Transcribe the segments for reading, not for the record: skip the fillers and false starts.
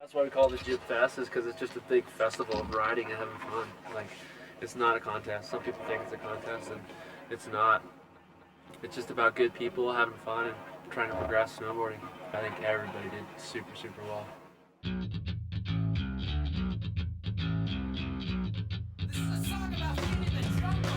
That's why we call it the JIB Fest, is because it's just a big festival of riding and having fun. Like, it's not a contest. Some people think it's a contest, and it's not. It's just about good people having fun and trying to progress snowboarding. I think everybody did super, super well. This is a song about hitting the jungle.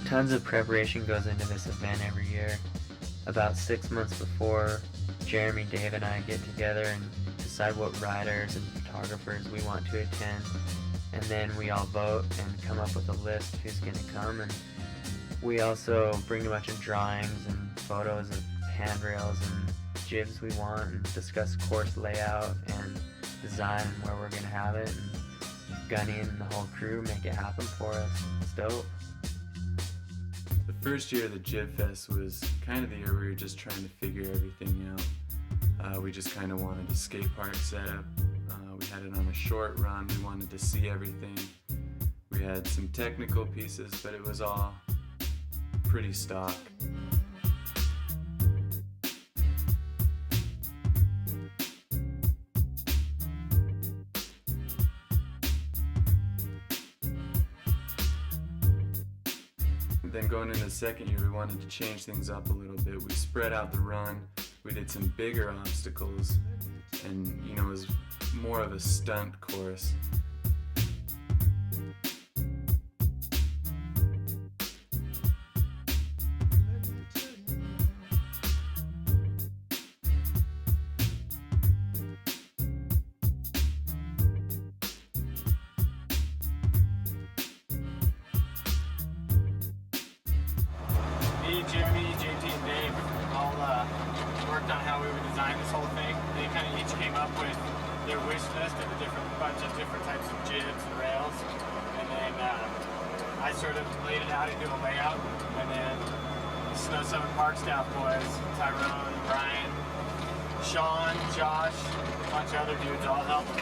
Tons of preparation goes into this event every year. About 6 months before, Jeremy, Dave, and I get together and decide what riders and photographers we want to attend, and then we all vote and come up with a list who's going to come. And we also bring a bunch of drawings and photos of handrails and jibs we want, and discuss course layout and design and where we're going to have it, and Gunny and the whole crew make it happen for us. It's dope. The first year of the JIB Fest was kind of the year we were just trying to figure everything out. We just kind of wanted a skate park setup. We had it on a short run. We wanted to see everything. We had some technical pieces, but it was all pretty stock. Then going into the second year, we wanted to change things up a little bit. We spread out the run. We did some bigger obstacles, and it was more of a stunt course. Me, Jeremy, JT, and Dave all worked on how we would design this whole thing. They kind of each came up with their wish list of a bunch of different types of jibs and rails, and then I sort of laid it out into a layout, and then the Snow Summit Park staff boys, Tyrone, Brian, Sean, Josh, a bunch of other dudes all helped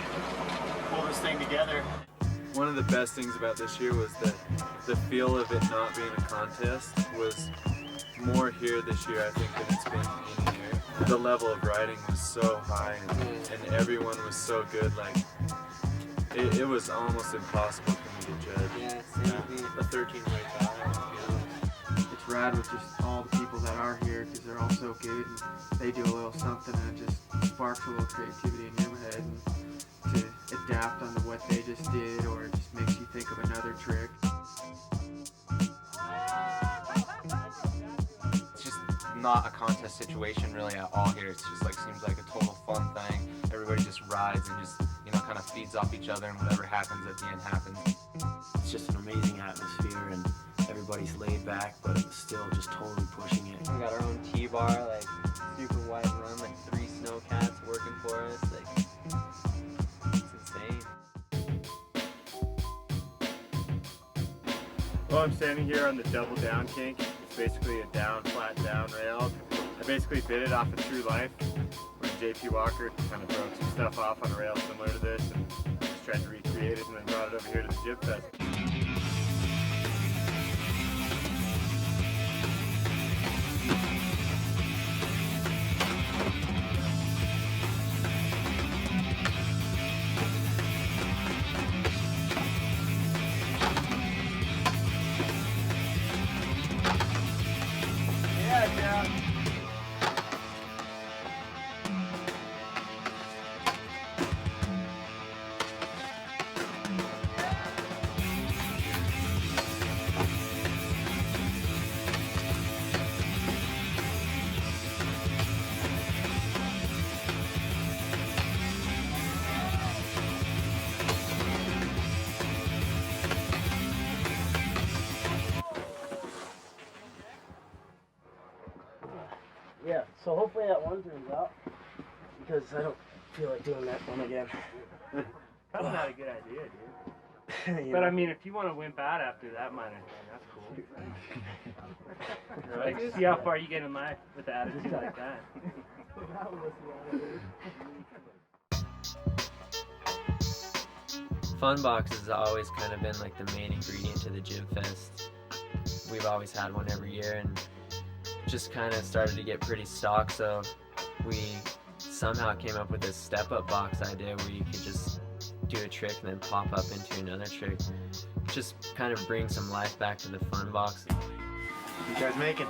pull this thing together. One of the best things about this year was that the feel of it not being a contest was more here this year, I think, than it's been in year. The level of riding was so high, and everyone was so good. Like, it was almost impossible for me to judge. Yeah, same. A 13-way tie. It's rad with just all the people that are here, because they're all so good, and they do a little something, and it just sparks a little creativity in your head, and to adapt onto what they just did, or it just makes you think of another trick. It's just not a contest situation really at all here. It's just like, seems like a total fun thing. Everybody just rides and just, kind of feeds off each other, and whatever happens at the end happens. It's just an amazing atmosphere, and everybody's laid back, but still just totally pushing it. We got our own T-bar, like super wide run, like 3 snow cats working for us. Like, it's insane. Well, I'm standing here on the double down kink. It's basically a flat down rail. I basically bit it off of True Life when JP Walker kind of broke some stuff off on a rail similar to this, and just tried to recreate it and then brought it over here to the JIB Fest. Yeah, so hopefully that one turns out, because I don't feel like doing that one again. Probably not a good idea, dude. But I mean, if you want to wimp out after that minor thing, that's cool. Like, see how far you get in life with an attitude like that. Fun box has always kind of been like the main ingredient to the JIB Fest. We've always had one every year and just kind of started to get pretty stock, so we somehow came up with this step-up box idea where you could just do a trick and then pop up into another trick. Just kind of bring some life back to the fun box. You guys making?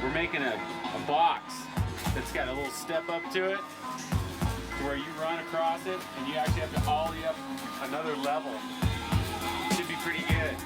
We're making a box that's got a little step up to it, to where you run across it and you actually have to ollie up another level. Should be pretty good.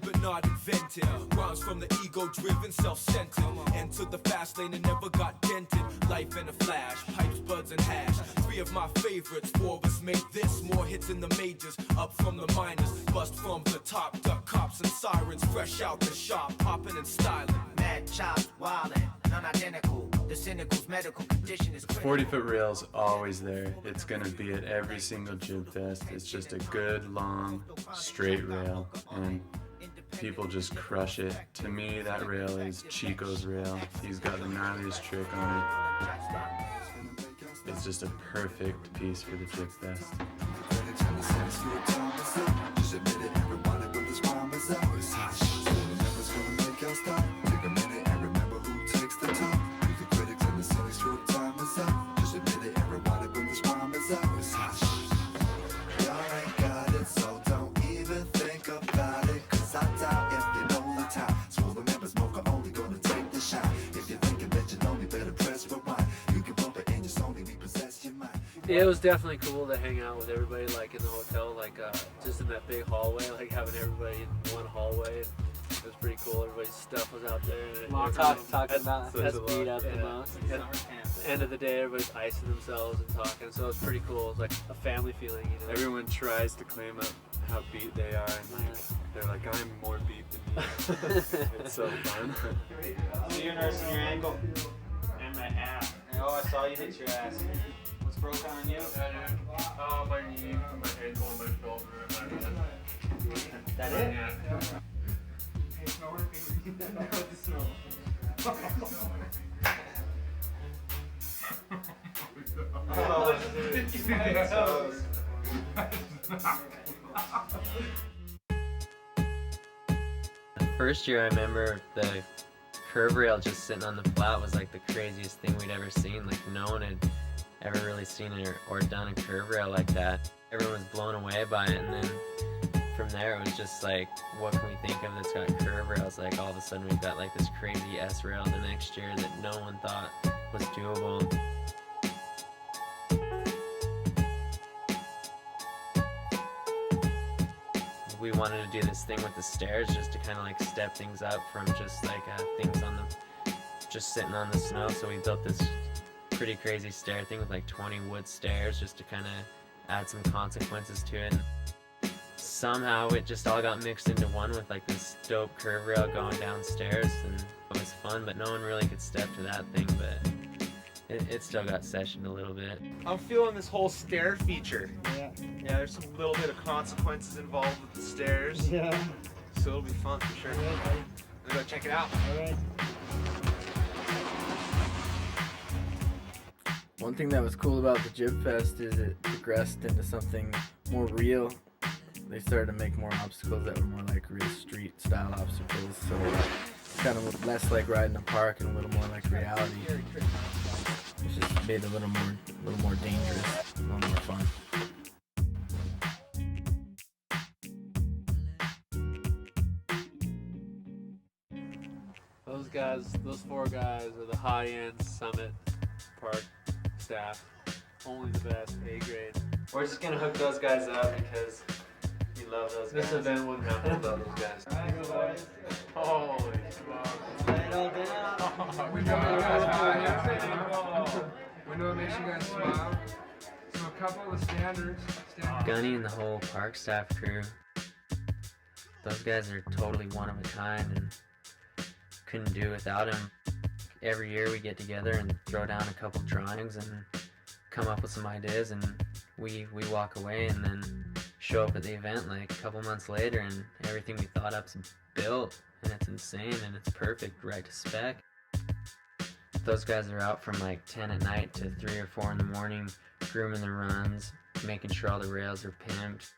But not invented. Rhymes from the ego-driven, self-centered. Entered the fast lane and never got dented. Life in a flash, pipes, buds, and hash. 3 of my favorites, 4 of us made this. More hits in the majors, up from the minors. Bust from the top, duck cops and sirens. Fresh out the shop, popping and styling. Mad chops, wildin', non-identical. The cynical's medical condition is The 40-foot rail's always there. It's gonna be at every single JIB Fest. It's just a good, long, straight rail, and people just crush it. To me, that rail is Chico's rail. He's got the gnarliest trick on it. It's just a perfect piece for the JIB Fest. It was definitely cool to hang out with everybody, like in the hotel, like just in that big hallway, like having everybody in one hallway. It was pretty cool. Everybody's stuff was out there. And Talking about that's beat up the most. At the end of the day, everybody's icing themselves and talking, so it was pretty cool. It was like a family feeling, you know. Everyone tries to claim up how beat they are, and like, they're like, I'm more beat than you. It's so fun. So you're nursing your ankle and my ass. Oh, I saw you hit your ass. What's broken on you? My knee, my ankle, my shoulder, and my wrist. That it? First year I remember the curve rail just sitting on the flat was like the craziest thing we'd ever seen. Like no one had ever really seen it or done a curve rail like that. Everyone was blown away by it, and then from there it was just like, what can we think of that's got curve rails? Like all of a sudden we've got like this crazy S rail the next year that no one thought was doable. We wanted to do this thing with the stairs just to kind of like step things up from just like things on the, just sitting on the snow. So we built this pretty crazy stair thing with like 20 wood stairs just to kind of add some consequences to it. Somehow it just all got mixed into one with like this dope curve rail going downstairs, and it was fun, but no one really could step to that thing, but it still got sessioned a little bit. I'm feeling this whole stair feature. Yeah. Yeah, there's some little bit of consequences involved with the stairs. Yeah. So it'll be fun for sure. All right, buddy. Let's go check it out. All right. One thing that was cool about the JIB Fest is it progressed into something more real. They started to make more obstacles that were more like real street style obstacles, so kind of less like riding a park and a little more like reality. It's just made it a little more dangerous, a little more fun. Those guys, those 4 guys are the high-end Summit Park staff. Only the best, A grade. We're just gonna hook those guys up because we love those This guys. event wouldn't happen without those guys. Holy smokes. We know it makes you guys smile. So a couple of the standards. Gunny and the whole park staff crew, those guys are totally one of a kind and couldn't do without him. Every year we get together and throw down a couple drawings and come up with some ideas, and we walk away and then show up at the event like a couple months later and everything we thought up's built, and it's insane and it's perfect, right to spec. Those guys are out from like 10 at night to 3 or 4 in the morning, grooming the runs, making sure all the rails are pimped,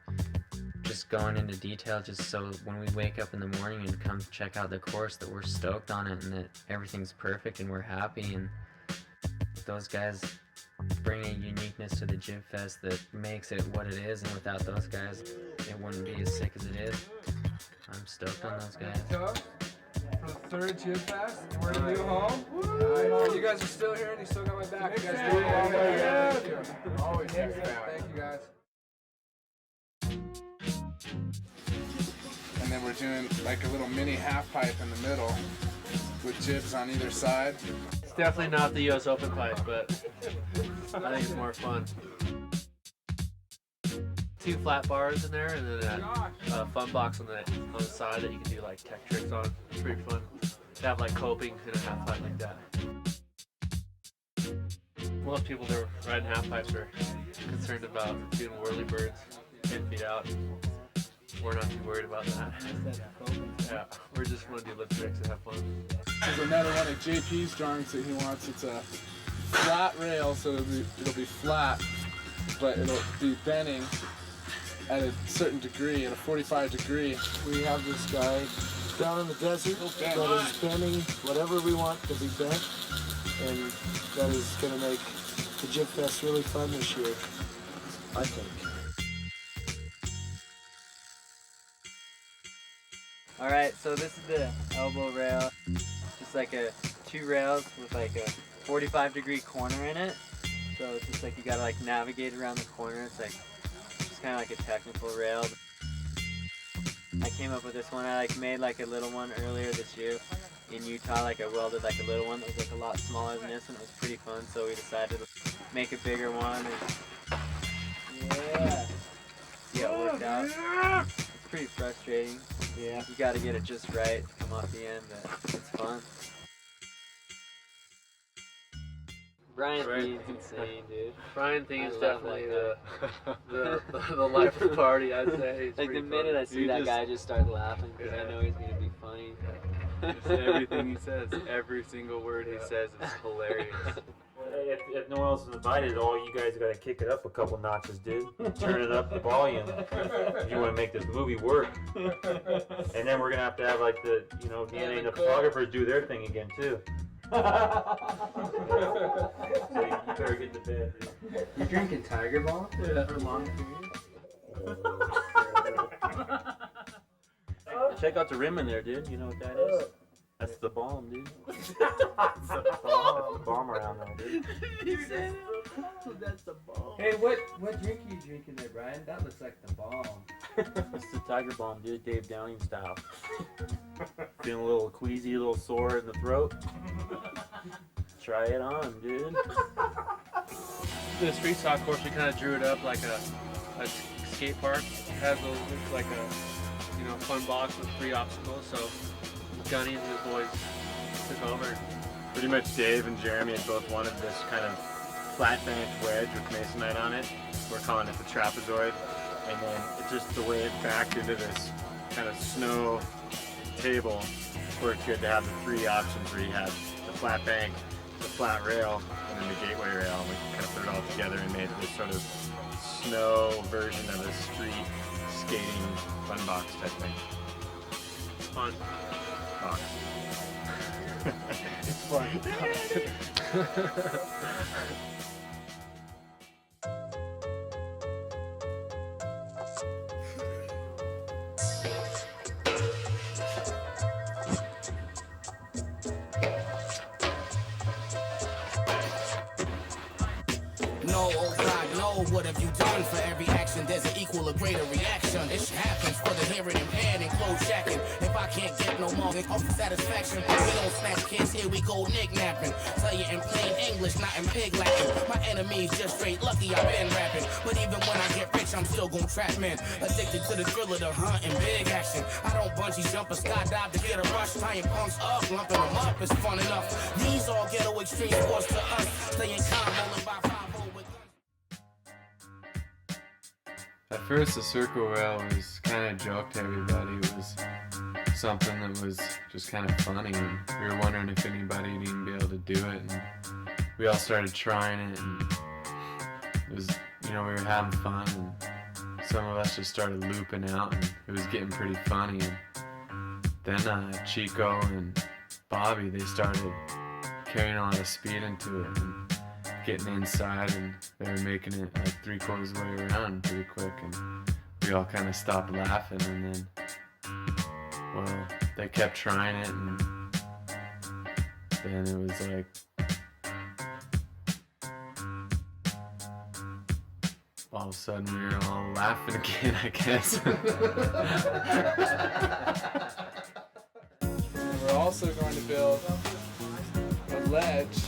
just going into detail just so when we wake up in the morning and come check out the course that we're stoked on it and that everything's perfect and we're happy. And those guys bring a uniqueness to the JIB Fest that makes it what it is, and without those guys it wouldn't be as sick as it is. I'm stoked on those guys. Toast for the third JIB Fest. We're in a new home. You guys are still here and you still got my back. You guys do it. Thank you. Always. Thank you guys. And then we're doing like a little mini half pipe in the middle with jibs on either side. It's definitely not the US Open pipe, but I think it's more fun. 2 flat bars in there, and then a fun box on the side that you can do like tech tricks on. It's pretty fun to have like coping in a half pipe like that. Most people that are riding half pipes are concerned about doing whirly birds 10 feet out. We're not too worried about that. Yeah, we just want to do lip tricks and have fun. This is another one of JP's drawings that he wants. It's a flat rail, so it'll be flat, but it'll be bending at a certain degree, at a 45 degree. We have this guy down in the desert that is bending whatever we want to be bent, and that is going to make the JIB Fest really fun this year, I think. Alright, so this is the elbow rail. Just like 2 rails with like a 45-degree corner in it. So it's just like you gotta like navigate around the corner. It's like it's kind of like a technical rail. I came up with this one. I like made like a little one earlier this year in Utah. Like I welded like a little one that was like a lot smaller than this, and it was pretty fun. So we decided to make a bigger one. And yeah, it worked out. It's pretty frustrating. Yeah, you gotta get it just right to come off the end, but it's fun. Brian Thien's insane, dude. Brian Thien is I love definitely that the life of the party, I'd say. He's Like the pretty minute funny. I see that guy, I just start laughing because I know he's gonna be funny. Just everything he says, every single word he says is hilarious. If no one else is invited, all you guys gotta kick it up a couple notches, dude. Turn it up the volume if you want to make this movie work. And then we're gonna have to have like the DNA and the photographers do their thing again too. So you better get to bed, dude. You drinking Tiger Balm for a long period? Check out the rim in there, dude. You know what that is? That's the bomb, dude. That's the bomb around there, dude. That's the bomb. Hey, what drink are you drinking there, Brian? That looks like the bomb. It's the Tiger Bomb, dude. Dave Downing style. Feeling a little queasy, a little sore in the throat. Try it on, dude. The street stock course, we kind of drew it up like a skate park. It has like a fun box with 3 obstacles. So Gunny and his boys took over. Pretty much Dave and Jeremy had both wanted this kind of flat bank wedge with masonite on it. We're calling it the trapezoid. And then it's just the way it backed into this kind of snow table worked good to have the 3 options where you had the flat bank, the flat rail, and then the gateway rail. And we kind of put it all together and made this sort of snow version of a street skating fun box type thing. Fun. Box. It's fun. No, oh God, no. Oh, what have you done? For every action, there's an equal or greater reaction. This happens for the hearing impaired and close jacking. If I can't get no more of satisfaction, we don't snatch kids, here we go knick-knapping. Tell you in plain English, not in pig Latin. My enemies just straight lucky I've been rapping. But even when I get rich, I'm still gon' trap men. Addicted to the thrill of the hunt and big action. I don't bungee jump or skydive to get a rush. Tying punks up, lumping them up is fun enough. These all ghetto extreme sports to us. Staying calm, rolling by 5-0 with At first, the circle rail was kind of a joke to everybody. It was something that was just kind of funny, and we were wondering if anybody would even be able to do it. And we all started trying it, and it was, we were having fun, and some of us just started looping out, and it was getting pretty funny. And then Chico and Bobby, they started carrying a lot of speed into it and getting inside, and they were making it like 3/4 of the way around pretty quick, and we all kind of stopped laughing. And then, well, they kept trying it, and then it was like, all of a sudden we were all laughing again, I guess. We're also going to build a ledge,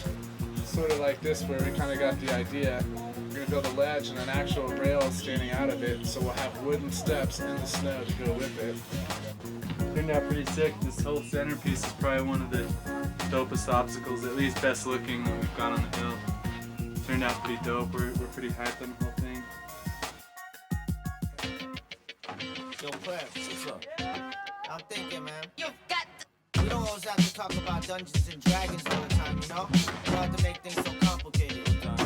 sort of like this, where we kind of got the idea. We're going to build a ledge and an actual rail standing out of it, so we'll have wooden steps in the snow to go with it. Turned out pretty sick. This whole centerpiece is probably one of the dopest obstacles, at least best looking, that we've got on the hill. Turned out pretty dope. We're pretty hyped on the whole thing. Yo, Preps, what's up? I'm thinking, man. You've got to. We don't always have to talk about Dungeons and Dragons all the time, you know? We don't have to make things so complicated. Now,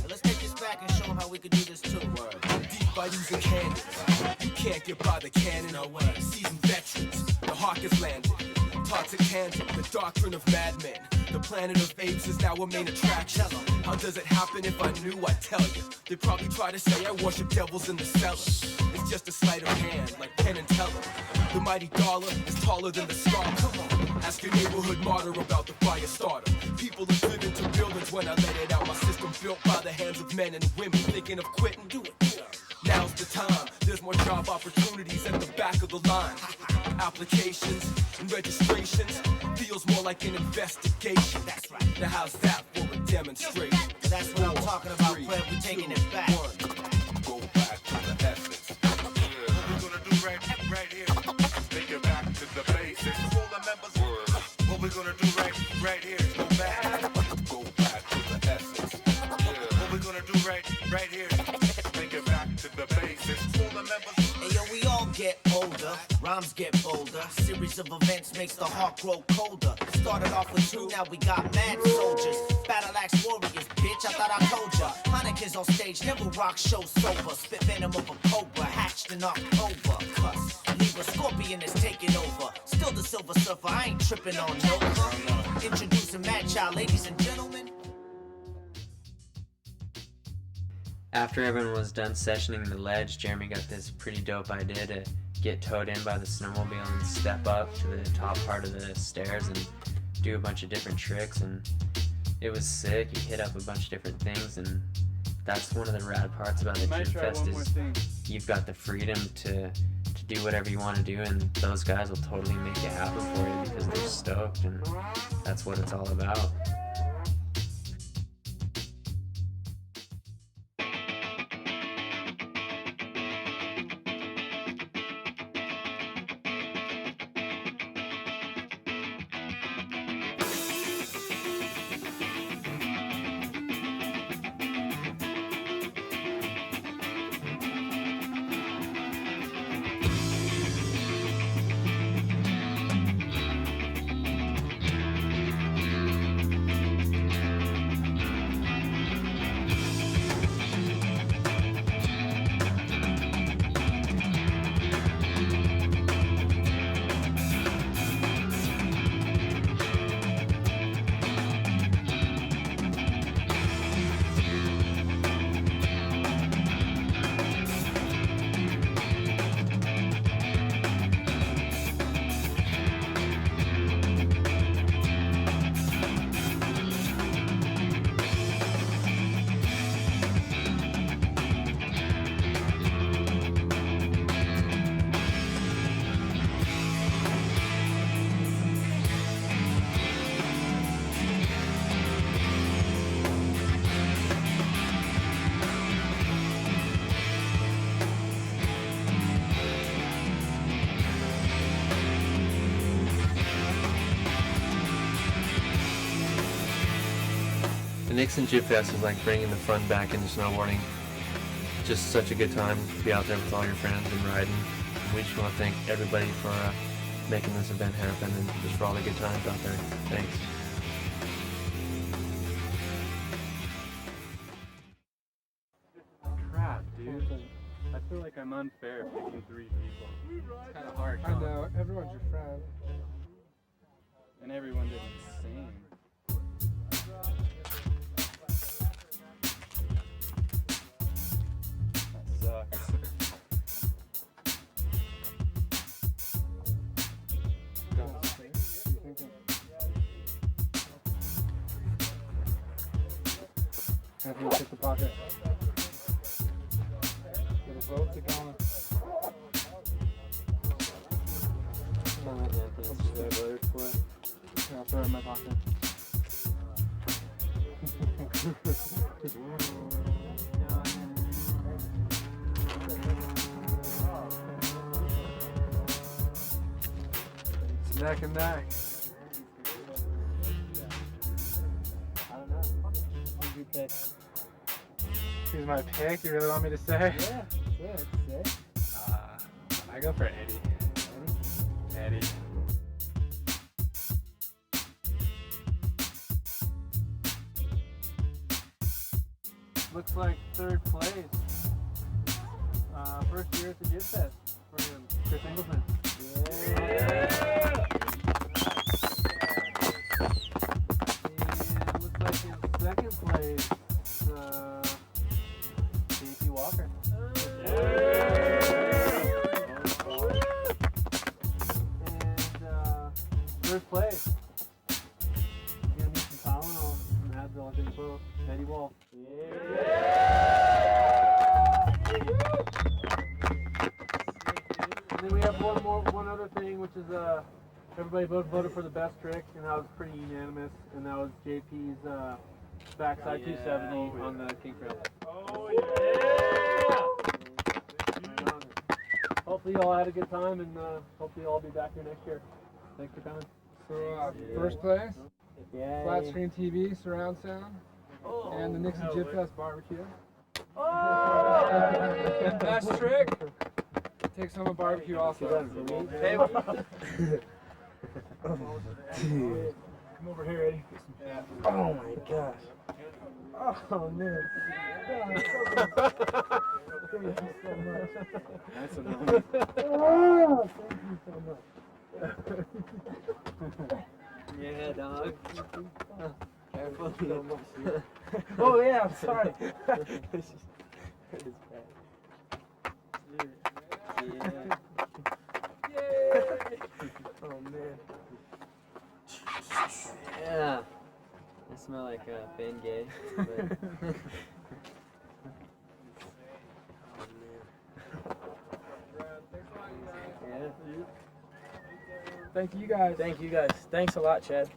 let's take this back and show them how we could do this too. Word. Deep by using candles. You can't get by the cannon. No way. Seasoned veterans. The hawk has landed. Toxic tangent. The doctrine of madmen. The planet of apes is now a main attraction. How does it happen? If I knew, I'd tell you. They'd probably try to say I worship devils in the cellar. It's just a sleight of hand, like Penn and Teller. The mighty dollar is taller than the star. Come on, ask your neighborhood martyr about the fire starter. People have driven to buildings when I let it out. My system built by the hands of men and women. Thinking of quitting, do it. Now's the time. There's more job opportunities at the back of the line. Applications and registrations feels more like an investigation. That's right. Now how's that for a demonstration? That's what I'm talking about, Fred. We're taking it back. Go back to the essence. What we're gonna do right here? Take it back to the basics. All the members. What we're gonna do right here? Go back to the essence. What we're gonna do right here? Take it back to the basics. All the members. Hey, yo, we all get older, rhymes get bolder. Series of events makes the heart grow colder. Started off with 2, now we got mad soldiers. Battle axe warriors, bitch, I thought I told ya. Heinekens on stage, never rock show sober. Spit venom of a cobra, hatched in October. Cuss, Libra Scorpion is taking over. Still the Silver Surfer, I ain't tripping on Nova. Introducing Mad Child, ladies and gentlemen. After everyone was done sessioning the ledge, Jeremy got this pretty dope idea to get towed in by the snowmobile and step up to the top part of the stairs and do a bunch of different tricks, and it was sick. You hit up a bunch of different things, and that's one of the rad parts about the Jibfest is you've got the freedom to do whatever you want to do, and those guys will totally make it happen for you because they're stoked, and that's what it's all about. The Nixon JIB Fest is like bringing the fun back into snowboarding. Just such a good time to be out there with all your friends and riding. We just want to thank everybody for making this event happen and just for all the good times out there. Thanks. Crap, dude. I feel like I'm unfair picking 3 people. It's kind of hard. I know, everyone's your friend. And everyone did insane. That sucks. Have you hit the pocket? Get a vote to go on. Yeah, I'll throw it in my pocket. It's neck and neck. I don't know. Who'd you pick? Who's my pick? You really want me to say? Yeah, say it. I go for Eddie. Eddie. Looks like 3rd place. First year at the JIB Fest for him, Chris Ingleton. Yeah! And looks like in 2nd place, JP Walker. And 3rd place. You're gonna need some Tylenol from Advil, I think so. Eddie Wolf. And then we have one other thing, which is everybody voted for the best trick, and that was pretty unanimous, and that was JP's backside 270 on the kink rail. Oh yeah! Hopefully you all had a good time, and hopefully you'll all be back here next year. Thanks for coming. So first place, Yay. flat screen TV, surround sound, and the Nixon JIB Fest barbecue. Oh! Best trick, takes home a barbecue also. Come over here, Eddie. Oh my gosh. Oh man. Thank you so much. That's enough. Oh, thank you so much. Yeah, dog. Careful. Oh yeah, I'm sorry. Oh man. Yeah. I smell like Ben Gay. But Yeah. Thank you guys. Thank you guys. Thanks a lot, Chad.